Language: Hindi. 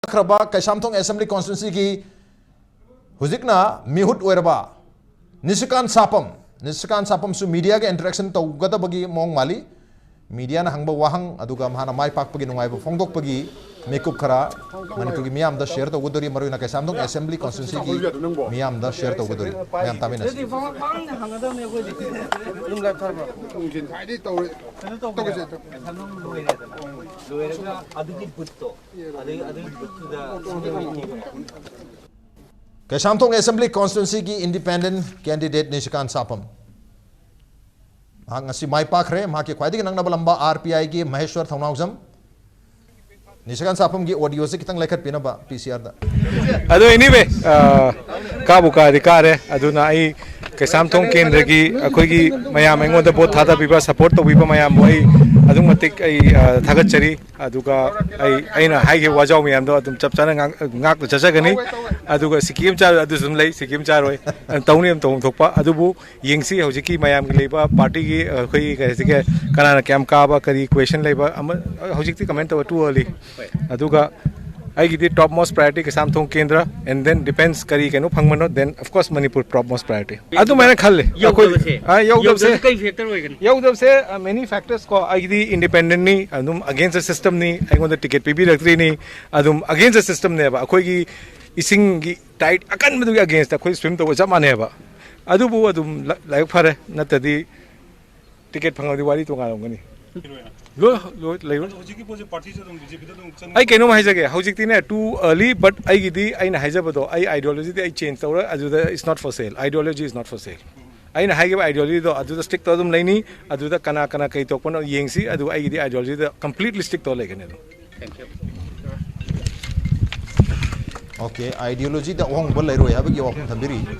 खरबा कैसामथोंग असेंबली कॉन्स्टिट्यूंसी की हुजिकना मिहुट ओरबा निशिकांत सापम सु मीडिया के इंटरेक्शन तौगदबगी मोंग माली मीडिया ना हंगबा वाहंग अदुगा माना माय पाकपगी नुंगाइबा फोंगदोकपगी मेकुप खरा मणिपुर की मियाम दा शेयर तौगदोरी मरुना कैसामथोंग असेंबली कॉन्स्टिट्यूंसी की मियाम दा शेयर तौगदोरी मियाम तामिना कैसामथोंग असेंबली कॉन्स्टिट्यूंसी की इंडिपेंडेंट कैंडिडेट निशिकांत सापम माई पाखरे की ख्वाई नंगनब लंबा आरपीआई की महेश्वर थौनाउजम निशिकांत सापम की ऑडियो से कितंग लेखत पिनबा पीसीआर दा अदो एनीवे काबु का अधिकार है अदुना आई कैसामथोंग केंद्र की अखोगी मयाम एंगोंद बोत थादा बिबा सपोर्ट तो बिबा मयाम वही अदुम मतिक आई थागतचरी अदुगा आई आइना हाइगे वाजाव मयाम दो अदुम चपचाना ngak चचगनी अदुगा सिक्किम चार अदुसुम लई सिक्किम चार होय तौनियम तौम थोपा अदुबु यंगसी हौजिकी मयाम की लेबा पार्टी की अखोई कैसे कनाना कैम काबा करी क्वेश्चन लेबा हौजिकी कमेंट तो टू अर्ली अदुगा आई टॉप मोस्ट प्रायोरिटी कैसामथोंग केंद्र एंड देन डिपेंड्स करी कैनो फंगमनो then of course Manipur top most priority अदु मैंने खल्ले यौदब से मेनी फैक्टर्स को आई इंडिपेंडेंट नी अदुम अगेंस्ट द सिस्टम नी आइगोंद टिकट पीबी रखत्री नी अदुम अगेंस्ट द सिस्टम ने बा अखोई इसिंग की टाइट अकन मदुगी अगेंस्ट अखोई स्विम तो जब माने बा अदुबु अदुम लाइक फरे नतदी टिकट फंगदी वाली तो गालंगनी लो आई कहीं हाइजगे हौजिकती ने टू अर्ली बट आई हाइजबदो आई आइडियोलॉजी आई चेंज तौर अदुदा is not for sale ideology is not for sale अना हाइगे आइडियोलॉजी दो अदुदा स्टिक तो अदुम लेनी अदुदा कना कना कई तोपनो येंगसी अदु आई आइडियोलॉजी द कंप्लीटली स्टिक तो लेगने थैंक यू ओके आइडियोलॉजी द ओंग बल लेरो याबगी ओखन थंबिरी